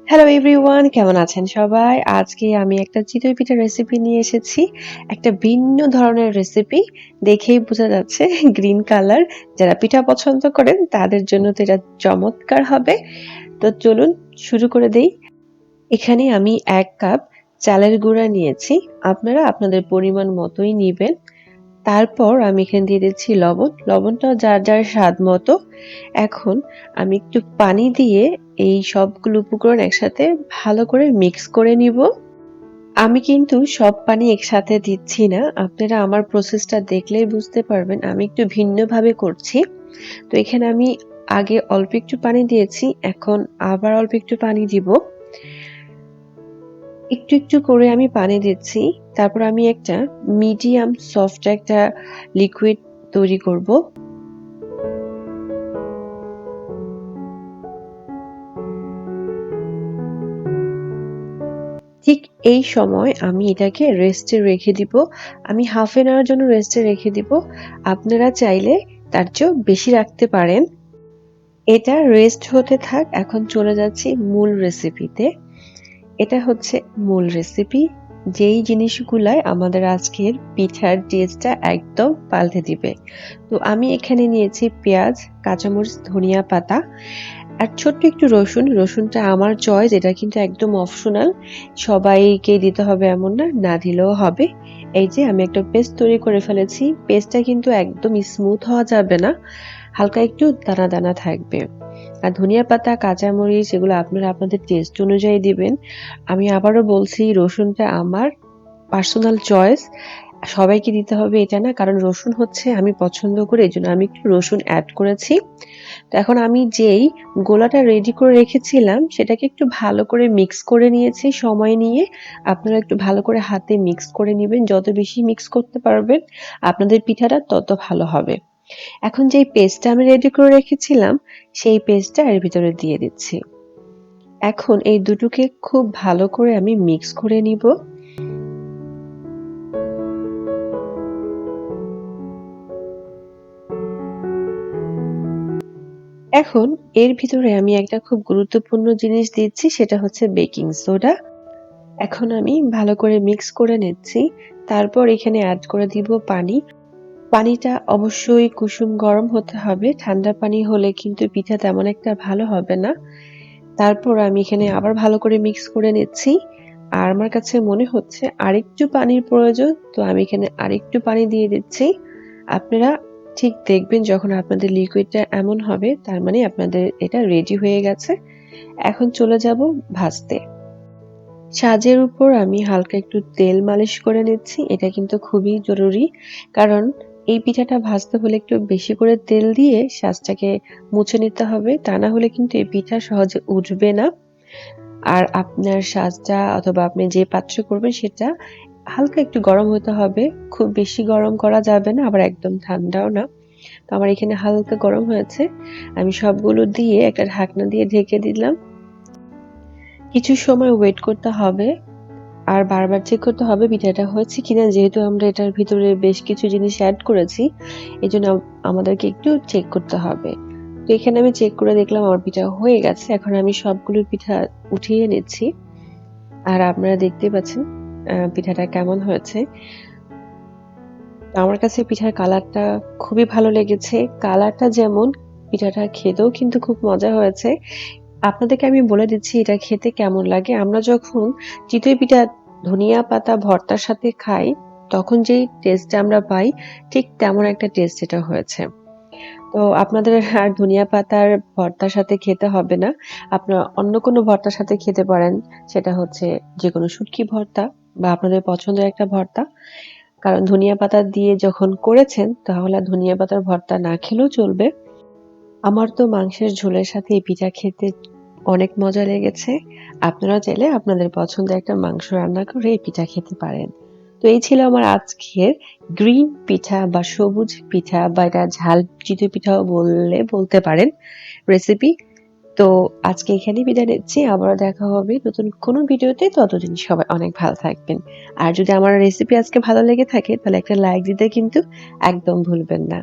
Hello everyone, কেমন আছেন সবাই? আজকে আমি একটা চিতই পিঠার রেসিপি নিয়ে এসেছি। একটা ভিন্ন ধরনের রেসিপি। দেখেই বোঝা যাচ্ছে গ্রিন কালার। যারা পিঠা পছন্দ করেন তাদের জন্য তো এটা চমৎকার হবে। তো চলুন শুরু করে দেই। এখানে আমি ১ কাপ চালের গুঁড়া নিয়েছি। আপনারা আপনাদের পরিমাণ মতোই নিবেন। তারপর আমি এখানে দিয়ে দিচ্ছি লবণ। লবণটাও যার, যার স্বাদ মতো। এখন আমি একটু পানি দিয়ে এই সবগুলো উপকরণ একসাথে ভালো করে মিক্স করে নিব। আমি কিন্তু সব পানি একসাথে দিচ্ছি না। আপনারা আমার প্রসেসটা দেখলেই বুঝতে পারবেন। আমি একটু ভিন্নভাবে করছি। তো এখানে আমি আগে অল্প একটু পানি দিয়েছি। এখন আবার অল্প একটু পানি দিব। একটু, একটু করে আমি পানি দিচ্ছি। তারপর আমি একটা মিডিয়াম সফট একটা লিকুইড তৈরি করব। ঠিক এই সময় আমি এটাকে রেস্টে রেখে দিব। আমি হাফ অ্যান আওয়ার জন্য রেস্টে রেখে দিব। আপনারা চাইলে তার চেয়েও বেশি রাখতে পারেন। এটা রেস্ট হতে থাক। এখন চলে যাচ্ছি মূল রেসিপিতে। এটা হচ্ছে মূল রেসিপি। যেই জিনিসগুলায় আমাদের আজকের পিঠার টেস্টটা একদম পাল্টে দিবে। তো আমি এখানে নিয়েছি পেঁয়াজ, কাঁচামরিচ, ধনিয়া পাতা আর ছোট্ট একটু রসুন। রসুনটা আমার চয়েস, এটা কিন্তু একদম অপশনাল। সবাইকে দিতে হবে এমন না, না দিলেও হবে। এই যে আমি একটা পেস্ট তৈরি করে ফেলেছি। পেস্টটা কিন্তু একদম স্মুথ হওয়া যাবে না, হালকা একটু দানা দানা থাকবে। আর ধনিয়া পাতা, কাঁচামরিচ এগুলো আপনারা আপনাদের টেস্ট অনুযায়ী দিবেন। আমি আবারও বলছি, রসুনটা আমার পার্সোনাল চয়েস। সবাইকে দিতে হবে এটা না, কারণ রসুন হচ্ছে আমি পছন্দ করি, এজন্য আমি একটু রসুন অ্যাড করেছি। তো এখন আমি যেই গোলাটা রেডি করে রেখেছিলাম সেটাকে একটু ভালো করে মিক্স করে নিয়েছি সময় নিয়ে। আপনারা একটু ভালো করে হাতে মিক্স করে নিবেন। যত বেশি মিক্স করতে পারবেন আপনাদের পিঠাটা তত ভালো হবে। এখন যেই পেস্টটা আমি রেডি করে রেখেছিলাম সেই পেস্টটা এর ভিতরে দিয়ে দিচ্ছি। এখন এই দুটোকে খুব ভালো করে আমি মিক্স করে নিব। এখন এর ভিতরে আমি একটা খুব গুরুত্বপূর্ণ জিনিস দিচ্ছি, সেটা হচ্ছে বেকিং সোডা। এখন আমি ভালো করে মিক্স করে নিচ্ছি। তারপর এখানে এড করে দিব পানি। পানিটা অবশ্যই কুসুম গরম হতে হবে। ঠান্ডা পানি হলে কিন্তু পিঠা তেমন একটা ভালো হবে না। তারপর আমি এখানে আবার ভালো করে মিক্স করে নিচ্ছি। আর আমার কাছে মনে হচ্ছে আরেকটু পানির প্রয়োজন। তো আমি এখানে আরেকটু পানি দিয়ে দিচ্ছি। আপনারা ঠিক দেখবেন যখন আপনাদের লিকুইডটা এমন হবে তার মানে আপনাদের এটা রেডি হয়ে গেছে। এখন চলে যাব ভাজতে। সাজের উপর আমি হালকা একটু তেল মালিশ করে নিচ্ছি। এটা কিন্তু খুবই জরুরি। কারণ এই পিঠাটা ভাজতে হলে একটু বেশি করে তেল দিয়ে সাজটাকে মুছে নিতে হবে। তা না হলে কিন্তু এই পিঠা সহজে উঠবে না। আর আপনার সাজটা অথবা আপনি যে পাত্রে করবেন সেটা হালকা একটু গরম হতে হবে। খুব বেশি গরম করা যাবে না, আবার একদম ঠান্ডাও না। তো আমার এখানে হালকা গরম হয়েছে। আমি সবগুলো দিয়ে একটা ঢাকনা দিয়ে ঢেকে দিলাম। কিছু সময় ওয়েট করতে হবে। আর বারবার চেক করতে হবে পিঠাটা হয়েছে কিনা, যেহেতু আমরা এটার ভিতরে বেশ কিছু জিনিস অ্যাড করেছি, এজন্য আমাদেরকে একটু চেক করতে হবে। তো এখানে আমি চেক করে দেখলাম আমার পিঠা হয়ে গেছে। এখন আমি সবগুলো পিঠা উঠিয়ে নিচ্ছি। আর আপনারা দেখতেই পাচ্ছেন পিঠাটা কেমন হয়েছে। আমার কাছে পিঠার কালারটা খুবই ভালো লেগেছে। কালারটা যেমন, পিঠাটা খেতেও কিন্তু খুব মজা হয়েছে। আপনাদেরকে আমি বলে দিচ্ছি এটা খেতে কেমন লাগে। আমরা যখন চিতই পিঠা ধনিয়া পাতা ভর্তার সাথে খাই তখন যেই টেস্টটা আমরা পাই ঠিক তেমন একটা টেস্ট এটা হয়েছে। তো আপনাদের আর ধনিয়া পাতার ভর্তার সাথে খেতে হবে না। আপনারা অন্য কোনো ভর্তার সাথে খেতে পারেন। সেটা হচ্ছে যেকোনো শুটকি ভর্তা বা আপনাদের পছন্দের একটা ভর্তা। কারণ ধনিয়া পাতা দিয়ে যখন করেছেন তাহলে আর ধনিয়া পাতার ভর্তা না খেলেও চলবে। আমার তো মাংসের ঝোলের সাথে এই পিঠা খেতে অনেক মজা লেগেছে। আপনারাও চাইলে আপনাদের পছন্দের একটা মাংস রান্না করে এই পিঠা খেতে পারেন। তো এই ছিল আমার আজকের গ্রিন পিঠা বা সবুজ পিঠা বা এটা ঝাল চিতই পিঠাও বলতে পারেন রেসিপি। তো আজকে এখানেই বিদায় নিচ্ছি। আবারও দেখা হবে নতুন কোনো ভিডিওতে। ততদিন সবাই অনেক ভালো থাকবেন। আর যদি আমার রেসিপি আজকে ভালো লেগে থাকে তাহলে একটা লাইক দিতে কিন্তু একদম ভুলবেন না।